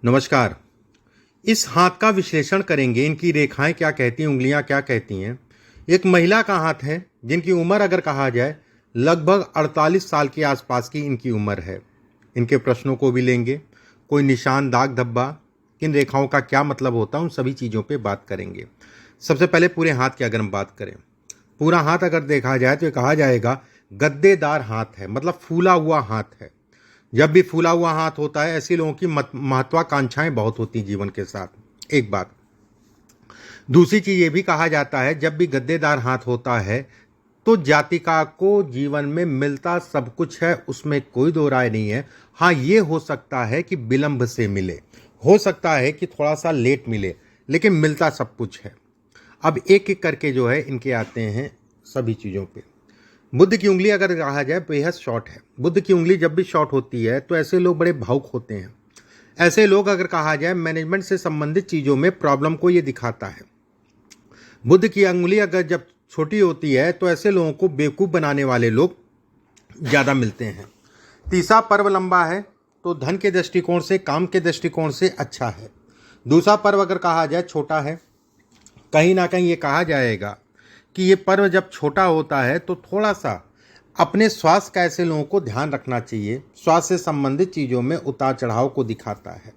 नमस्कार। इस हाथ का विश्लेषण करेंगे, इनकी रेखाएं क्या कहती हैं, उंगलियां क्या कहती हैं। एक महिला का हाथ है जिनकी उम्र अगर कहा जाए लगभग 48 साल के आसपास की इनकी उम्र है। इनके प्रश्नों को भी लेंगे, कोई निशान, दाग धब्बा, किन रेखाओं का क्या मतलब होता है, उन सभी चीज़ों पे बात करेंगे। सबसे पहले पूरे हाथ की अगर हम बात करें, पूरा हाथ अगर देखा जाए तो ये कहा जाएगा गद्देदार हाथ है, मतलब फूला हुआ हाथ है। जब भी फूला हुआ हाथ होता है ऐसे लोगों की महत्वाकांक्षाएं बहुत होती हैं जीवन के साथ। एक बात। दूसरी चीज ये भी कहा जाता है जब भी गद्देदार हाथ होता है तो जातिका को जीवन में मिलता सब कुछ है, उसमें कोई दो राय नहीं है। हाँ, ये हो सकता है कि विलंब से मिले, हो सकता है कि थोड़ा सा लेट मिले, लेकिन मिलता सब कुछ है। अब एक एक करके जो है इनके आते हैं सभी चीज़ों पे। बुद्ध की उंगली अगर कहा जाए बेहद शॉर्ट है। बुद्ध की उंगली जब भी शॉर्ट होती है तो ऐसे लोग बड़े भावुक होते हैं। ऐसे लोग अगर कहा जाए मैनेजमेंट से संबंधित चीज़ों में प्रॉब्लम को ये दिखाता है। बुद्ध की उंगली अगर जब छोटी होती है तो ऐसे लोगों को बेवकूफ़ बनाने वाले लोग ज़्यादा मिलते हैं। तीसरा पर्व लंबा है तो धन के दृष्टिकोण से, काम के दृष्टिकोण से अच्छा है। दूसरा पर्व अगर कहा जाए छोटा है, कहीं ना कहीं ये कहा जाएगा कि ये पर्व जब छोटा होता है तो थोड़ा सा अपने स्वास्थ्य का ऐसे लोगों को ध्यान रखना चाहिए। स्वास्थ्य से संबंधित चीज़ों में उतार चढ़ाव को दिखाता है।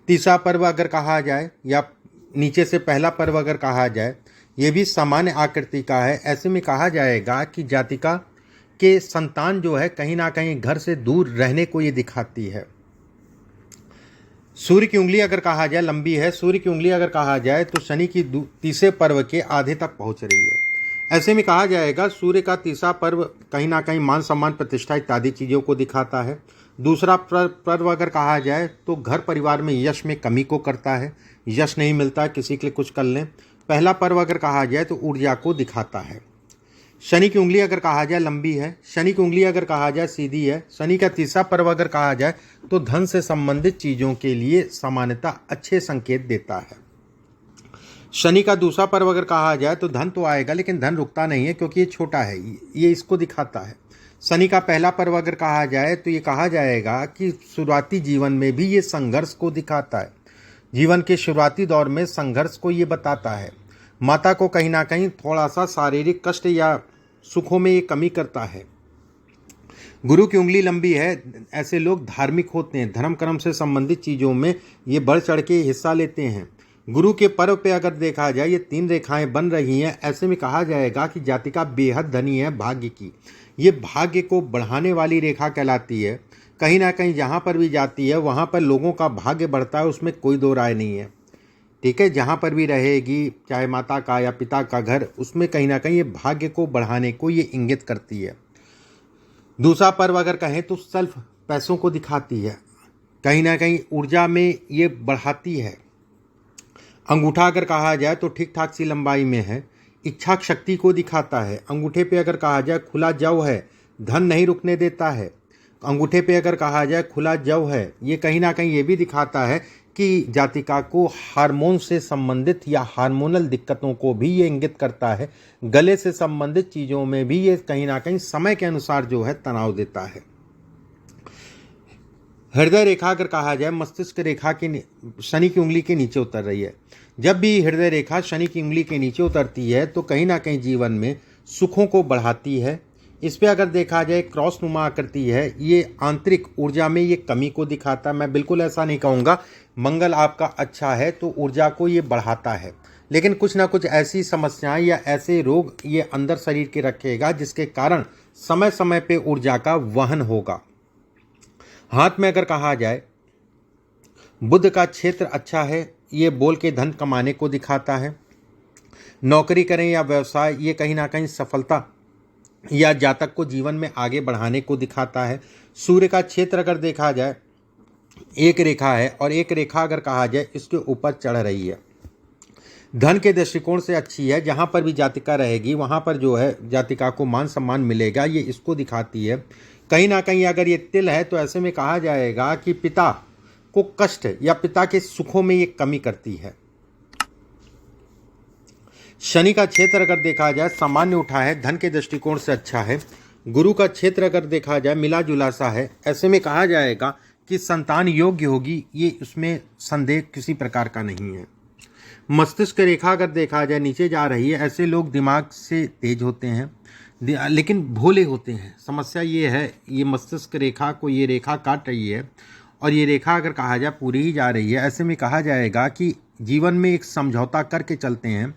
तीसरा पर्व अगर कहा जाए या नीचे से पहला पर्व अगर कहा जाए, ये भी सामान्य आकृति का है। ऐसे में कहा जाएगा कि जातिका के संतान जो है कहीं ना कहीं घर से दूर रहने को ये दिखाती है। सूर्य की उंगली अगर कहा जाए लंबी है। सूर्य की उंगली अगर कहा जाए तो शनि की तीसरे पर्व के आधे तक पहुंच रही है। ऐसे में कहा जाएगा सूर्य का तीसरा पर्व कहीं ना कहीं मान सम्मान, प्रतिष्ठा इत्यादि चीज़ों को दिखाता है। दूसरा पर्व अगर कहा जाए तो घर परिवार में यश में कमी को करता है, यश नहीं मिलता, किसी के लिए कुछ कर लें। पहला पर्व अगर कहा जाए तो ऊर्जा को दिखाता है। शनि की उंगली अगर कहा जाए लंबी है। शनि की उंगली अगर कहा जाए सीधी है। शनि का तीसरा पर्व अगर कहा जाए तो धन से संबंधित चीज़ों के लिए सामान्यतः अच्छे संकेत देता है। शनि का दूसरा पर्व अगर कहा जाए तो धन तो आएगा लेकिन धन रुकता नहीं है क्योंकि ये छोटा है, ये इसको दिखाता है। शनि का पहला पर्व अगर कहा जाए तो ये कहा जाएगा कि शुरुआती जीवन में भी ये संघर्ष को दिखाता है। जीवन के शुरुआती दौर में संघर्ष को ये बताता है। माता को कहीं ना कहीं थोड़ा सा शारीरिक कष्ट या सुखों में ये कमी करता है। गुरु की उंगली लंबी है। ऐसे लोग धार्मिक होते हैं, धर्म कर्म से संबंधित चीज़ों में ये बढ़ चढ़ के हिस्सा लेते हैं। गुरु के पर्व पे अगर देखा जाए ये 3 रेखाएं बन रही हैं। ऐसे में कहा जाएगा कि जातिका बेहद धनी है भाग्य की। ये भाग्य को बढ़ाने वाली रेखा कहलाती है। कहीं ना कहीं जहाँ पर भी जाती है वहाँ पर लोगों का भाग्य बढ़ता है, उसमें कोई दो राय नहीं है। ठीक है, जहाँ पर भी रहेगी, चाहे माता का या पिता का घर, उसमें कहीं ना कहीं ये भाग्य को बढ़ाने को ये इंगित करती है। दूसरा पर्व अगर कहें तो सेल्फ, पैसों को दिखाती है, कहीं ना कहीं ऊर्जा में ये बढ़ाती है। अंगूठा अगर कहा जाए तो ठीक ठाक सी लंबाई में है, इच्छा शक्ति को दिखाता है। अंगूठे पे अगर कहा जाए खुला जव है, धन नहीं रुकने देता है। अंगूठे पे अगर कहा जाए खुला जव है, ये कहीं ना कहीं ये भी दिखाता है कि जातिका को हार्मोन से संबंधित या हार्मोनल दिक्कतों को भी ये इंगित करता है। गले से संबंधित चीज़ों में भी ये कहीं ना कहीं समय के अनुसार जो है तनाव देता है। हृदय रेखा अगर कहा जाए मस्तिष्क रेखा के शनि की उंगली के नीचे उतर रही है। जब भी हृदय रेखा शनि की उंगली के नीचे उतरती है तो कहीं ना कहीं जीवन में सुखों को बढ़ाती है। इस पे अगर देखा जाए क्रॉस नुमा आकृति है, ये आंतरिक ऊर्जा में ये कमी को दिखाता है। मैं बिल्कुल ऐसा नहीं कहूँगा मंगल आपका अच्छा है तो ऊर्जा को ये बढ़ाता है, लेकिन कुछ ना कुछ ऐसी समस्याएं या ऐसे रोग ये अंदर शरीर के रखेगा जिसके कारण समय समय पे ऊर्जा का वहन होगा। हाथ में अगर कहा जाए बुध का क्षेत्र अच्छा है, ये बोल के धन कमाने को दिखाता है। नौकरी करें या व्यवसाय, ये कहीं ना कहीं सफलता या जातक को जीवन में आगे बढ़ाने को दिखाता है। सूर्य का क्षेत्र अगर देखा जाए एक रेखा है और एक रेखा अगर कहा जाए इसके ऊपर चढ़ रही है। धन के दृष्टिकोण से अच्छी है। जहाँ पर भी जातिका रहेगी वहाँ पर जो है जातिका को मान सम्मान मिलेगा, ये इसको दिखाती है। कहीं ना कहीं अगर ये तिल है तो ऐसे में कहा जाएगा कि पिता को कष्ट या पिता के सुखों में ये कमी करती है। शनि का क्षेत्र अगर देखा जाए सामान्य उठा है, धन के दृष्टिकोण से अच्छा है। गुरु का क्षेत्र अगर देखा जाए मिला जुला सा है। ऐसे में कहा जाएगा कि संतान योग्य होगी, ये उसमें संदेह किसी प्रकार का नहीं है। मस्तिष्क रेखा अगर देखा जाए नीचे जा रही है, ऐसे लोग दिमाग से तेज होते हैं लेकिन भोले होते हैं। समस्या ये है, ये मस्तिष्क रेखा को ये रेखा काट रही है और ये रेखा अगर कहा जाए पूरी ही जा रही है, ऐसे में कहा जाएगा कि जीवन में एक समझौता करके चलते हैं।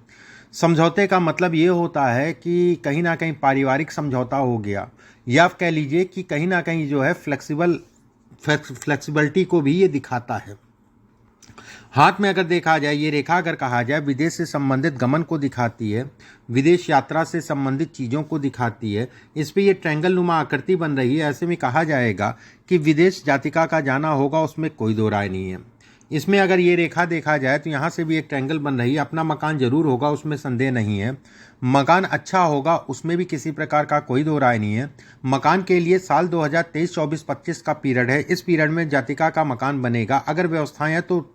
समझौते का मतलब ये होता है कि कहीं ना कहीं पारिवारिक समझौता हो गया, या आप कह लीजिए कि कहीं ना कहीं जो है फ्लेक्सिबिलिटी को भी ये दिखाता है। हाथ में अगर देखा जाए, ये रेखा अगर कहा जाए विदेश से संबंधित गमन को दिखाती है, विदेश यात्रा से संबंधित चीज़ों को दिखाती है। इस पे ये ट्रायंगल नुमा आकृति बन रही है। ऐसे में कहा जाएगा कि विदेश जातिका का जाना होगा, उसमें कोई दो राय नहीं है। इसमें अगर ये रेखा देखा जाए तो यहाँ से भी एक ट्रायंगल बन रही है। अपना मकान जरूर होगा, उसमें संदेह नहीं है। मकान अच्छा होगा, उसमें भी किसी प्रकार का कोई दो राय नहीं है। मकान के लिए साल 2023, 24, 25 का पीरियड है। इस पीरियड में जातिका का मकान बनेगा, अगर व्यवस्थाएं हैं तो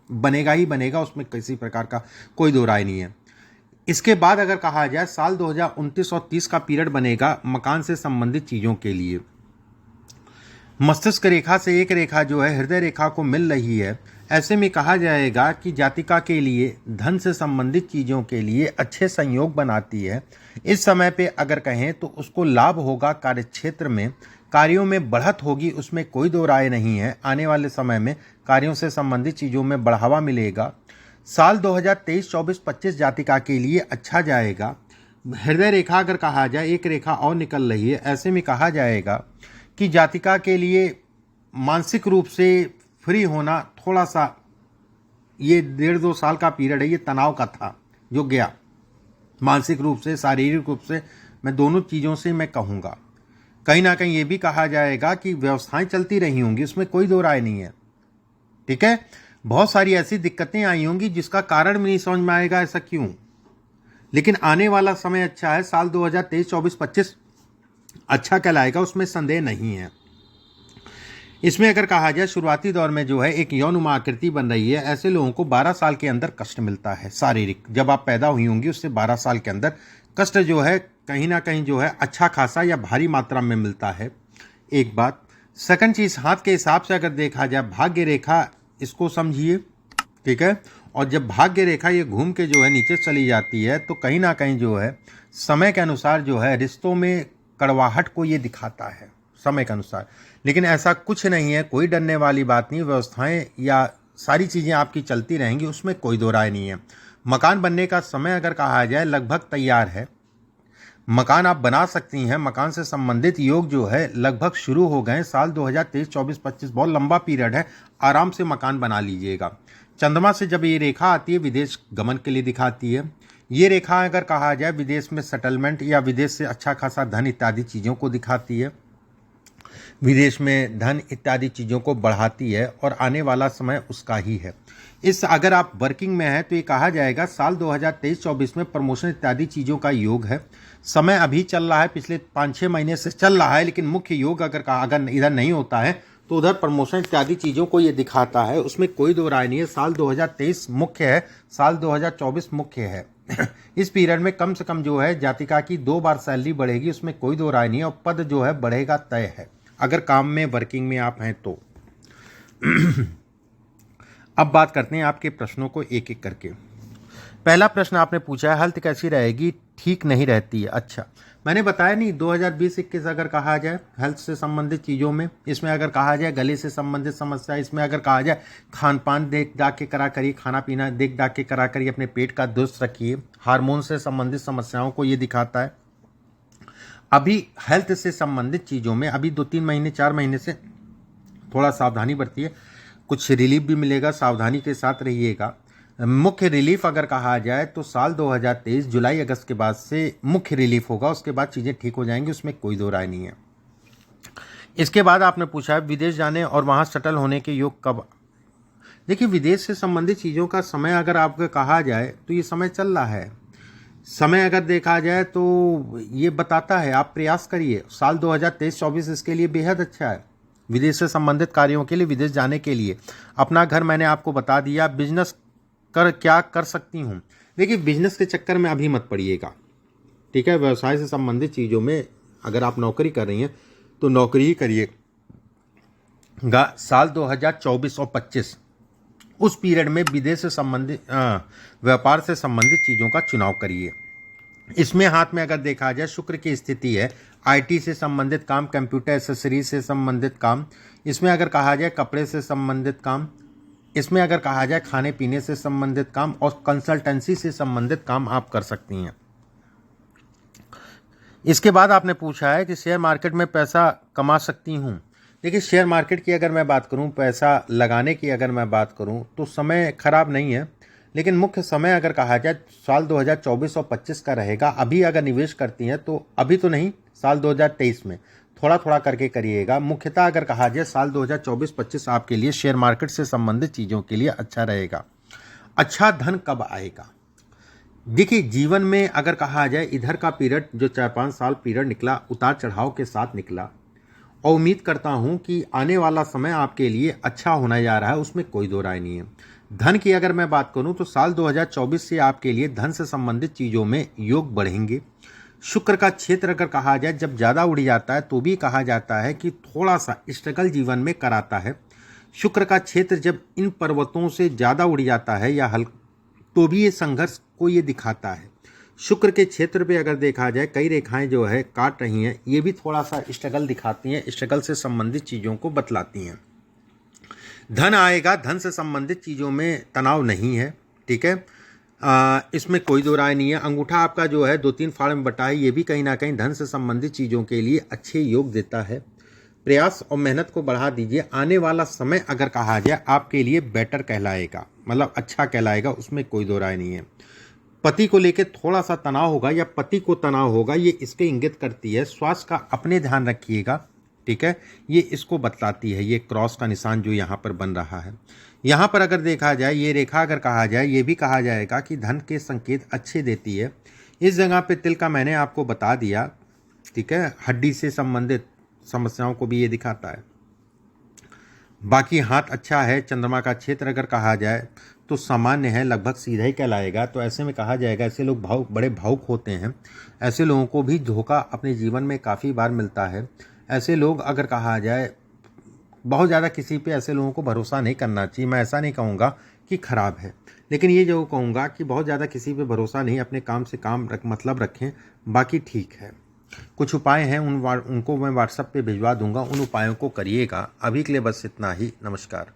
बनेगा ही बनेगा, उसमें किसी प्रकार का कोई दो राय नहीं है। इसके बाद अगर कहा जाए साल 2029 और 30 का पीरियड बनेगा मकान से संबंधित चीज़ों के लिए। मस्तिष्क रेखा से एक रेखा जो है हृदय रेखा को मिल रही है। ऐसे में कहा जाएगा कि जातिका के लिए धन से संबंधित चीज़ों के लिए अच्छे संयोग बनाती है। इस समय पे अगर कहें तो उसको लाभ होगा, कार्यक्षेत्र में कार्यों में बढ़त होगी, उसमें कोई दो राय नहीं है। आने वाले समय में कार्यों से संबंधित चीज़ों में बढ़ावा मिलेगा। साल 2023, 24, 25 जातिका के लिए अच्छा जाएगा। हृदय रेखा अगर कहा जाए, एक रेखा और निकल रही है। ऐसे में कहा जाएगा कि जातिका के लिए मानसिक रूप से फ्री होना, थोड़ा सा ये 1.5-2 साल का पीरियड है, ये तनाव का था जो गया। मानसिक रूप से, शारीरिक रूप से, मैं दोनों चीज़ों से मैं कहूँगा। कहीं ना कहीं ये भी कहा जाएगा कि व्यवस्थाएं चलती रही होंगी, उसमें कोई दो राय नहीं है। ठीक है, बहुत सारी ऐसी दिक्कतें आई होंगी जिसका कारण भी नहीं समझ में आएगा ऐसा क्यों, लेकिन आने वाला समय अच्छा है। साल 2023, 24, 25 अच्छा कहलाएगा, उसमें संदेह नहीं है। इसमें अगर कहा जाए शुरुआती दौर में जो है एक यौन आकृति बन रही है। ऐसे लोगों को 12 साल के अंदर कष्ट मिलता है शारीरिक, जब आप पैदा हुई होंगी उससे 12 साल के अंदर कष्ट जो है कहीं ना कहीं जो है अच्छा खासा या भारी मात्रा में मिलता है। एक बात। सेकंड चीज, हाथ के हिसाब से अगर देखा जाए भाग्य रेखा, इसको समझिए। ठीक है, और जब भाग्य रेखा ये घूम के जो है नीचे चली जाती है तो कहीं ना कहीं जो है समय के अनुसार जो है रिश्तों में कड़वाहट को ये दिखाता है समय के अनुसार। लेकिन ऐसा कुछ नहीं है, कोई डरने वाली बात नहीं। व्यवस्थाएं या सारी चीज़ें आपकी चलती रहेंगी, उसमें कोई दो राय नहीं है। मकान बनने का समय अगर कहा जाए लगभग तैयार है, मकान आप बना सकती हैं। मकान से संबंधित योग जो है लगभग शुरू हो गए। साल 2023, 24, 25 बहुत लंबा पीरियड है, आराम से मकान बना लीजिएगा। चंद्रमा से जब ये रेखा आती है विदेश गमन के लिए दिखाती है। ये रेखा अगर कहा जाए विदेश में सेटलमेंट या विदेश से अच्छा खासा धन इत्यादि चीज़ों को दिखाती है, विदेश में धन इत्यादि चीज़ों को बढ़ाती है और आने वाला समय उसका ही है। इस अगर आप वर्किंग में हैं तो ये कहा जाएगा साल 2023-24 में प्रमोशन इत्यादि चीज़ों का योग है। समय अभी चल रहा है, पिछले 5-6 महीने से चल रहा है, लेकिन मुख्य योग अगर इधर नहीं होता है तो उधर प्रमोशन इत्यादि चीज़ों को ये दिखाता है, उसमें कोई दो राय नहीं है। साल 2023 मुख्य है, साल 2024 मुख्य है। इस पीरियड में कम से कम जो है जातिका की 2 बार सैलरी बढ़ेगी, उसमें कोई दो राय नहीं है, और पद जो है बढ़ेगा तय है अगर काम में वर्किंग में आप हैं तो। अब बात करते हैं आपके प्रश्नों को एक एक करके। पहला प्रश्न आपने पूछा है हेल्थ कैसी रहेगी, ठीक नहीं रहती है। अच्छा, मैंने बताया नहीं 2020-21 अगर कहा जाए हेल्थ से संबंधित चीज़ों में, इसमें अगर कहा जाए गले से संबंधित समस्या, इसमें अगर कहा जाए खान पान देख दाख के करा करिए, खाना पीना देख दाख के करा करिए, अपने पेट का दुरुस्त रखिए। हार्मोन से संबंधित समस्याओं को ये दिखाता है। अभी हेल्थ से संबंधित चीज़ों में अभी 2-3 महीने 4 महीने से थोड़ा सावधानी बरतिए, कुछ रिलीफ भी मिलेगा, सावधानी के साथ रहिएगा। मुख्य रिलीफ अगर कहा जाए तो साल 2023 जुलाई अगस्त के बाद से मुख्य रिलीफ होगा, उसके बाद चीज़ें ठीक हो जाएंगी, उसमें कोई दो राय नहीं है। इसके बाद आपने पूछा है विदेश जाने और वहाँ सेटल होने के योग कब। देखिए, विदेश से संबंधित चीज़ों का समय अगर आपको कहा जाए तो ये समय चल रहा है। समय अगर देखा जाए तो ये बताता है, आप प्रयास करिए। साल 2023-24 इसके लिए बेहद अच्छा है, विदेश से संबंधित कार्यों के लिए, विदेश जाने के लिए। अपना घर मैंने आपको बता दिया। बिजनेस क्या कर सकती हूँ, देखिए बिजनेस के चक्कर में अभी मत पड़िएगा। ठीक है, व्यवसाय से संबंधित चीज़ों में अगर आप नौकरी कर रही हैं तो नौकरी ही करिए। साल 2024 और 25 उस पीरियड में विदेश से संबंधित व्यापार से संबंधित चीज़ों का चुनाव करिए। इसमें हाथ में अगर देखा जाए शुक्र की स्थिति है, आईटी से संबंधित काम, कंप्यूटर एसेसरीज से संबंधित काम, इसमें अगर कहा जाए कपड़े से संबंधित काम, इसमें अगर कहा जाए खाने पीने से संबंधित काम और कंसल्टेंसी से संबंधित काम आप कर सकती हैं। इसके बाद आपने पूछा है कि शेयर मार्केट में पैसा कमा सकती हूँ। देखिए, शेयर मार्केट की अगर मैं बात करूँ, पैसा लगाने की अगर मैं बात करूँ तो समय खराब नहीं है, लेकिन मुख्य समय अगर कहा जाए साल 2024 और 25 का रहेगा। अभी अगर निवेश करती हैं तो अभी तो नहीं, साल 2023 में थोड़ा थोड़ा करके करिएगा। मुख्यतः अगर कहा जाए साल 2024-25 आपके लिए शेयर मार्केट से संबंधित चीज़ों के लिए अच्छा रहेगा। अच्छा धन कब आएगा? देखिए, जीवन में अगर कहा जाए इधर का पीरियड जो 4-5 साल पीरियड निकला, उतार चढ़ाव के साथ निकला, और उम्मीद करता हूं कि आने वाला समय आपके लिए अच्छा होने जा रहा है, उसमें कोई दो राय नहीं है। धन की अगर मैं बात करूं तो साल 2024 से आपके लिए धन से संबंधित चीज़ों में योग बढ़ेंगे। शुक्र का क्षेत्र अगर कहा जाए जब ज़्यादा उड़ जाता है तो भी कहा जाता है कि थोड़ा सा स्ट्रगल जीवन में कराता है। शुक्र का क्षेत्र जब इन पर्वतों से ज़्यादा उड़ जाता है या तो भी ये संघर्ष को ये दिखाता है। शुक्र के क्षेत्र पे अगर देखा जाए कई रेखाएं जो है काट रही हैं, ये भी थोड़ा सा स्ट्रगल दिखाती हैं, स्ट्रगल से संबंधित चीज़ों को बतलाती हैं। धन आएगा, धन से संबंधित चीज़ों में तनाव नहीं है, ठीक है, इसमें कोई दो राय नहीं है। अंगूठा आपका जो है 2-3 फाड़ में बटा है, ये भी कहीं ना कहीं धन से संबंधित चीज़ों के लिए अच्छे योग देता है। प्रयास और मेहनत को बढ़ा दीजिए। आने वाला समय अगर कहा जाए आपके लिए बेटर कहलाएगा, मतलब अच्छा कहलाएगा, उसमें कोई दो राय नहीं है। पति को लेकर थोड़ा सा तनाव होगा या पति को तनाव होगा, ये इसके इंगित करती है। स्वास्थ्य का अपने ध्यान रखिएगा, ठीक है, ये इसको बतलाती है। ये क्रॉस का निशान जो यहाँ पर बन रहा है, यहाँ पर अगर देखा जाए ये रेखा अगर कहा जाए, ये भी कहा जाएगा कि धन के संकेत अच्छे देती है। इस जगह पे तिल का मैंने आपको बता दिया, ठीक है, हड्डी से संबंधित समस्याओं को भी ये दिखाता है। बाकी हाथ अच्छा है। चंद्रमा का क्षेत्र अगर कहा जाए तो सामान्य है, लगभग सीधा ही कहलाएगा। तो ऐसे में कहा जाएगा ऐसे लोग बड़े भावुक होते हैं। ऐसे लोगों को भी धोखा अपने जीवन में काफ़ी बार मिलता है। ऐसे लोग अगर कहा जाए बहुत ज़्यादा किसी पे ऐसे लोगों को भरोसा नहीं करना चाहिए। मैं ऐसा नहीं कहूँगा कि ख़राब है, लेकिन ये जो कहूँगा कि बहुत ज़्यादा किसी पे भरोसा नहीं, अपने काम से काम मतलब रखें, बाकी ठीक है। कुछ उपाय हैं उनको मैं व्हाट्सएप पे भिजवा दूंगा, उन उपायों को करिएगा। अभी के लिए बस इतना ही। नमस्कार।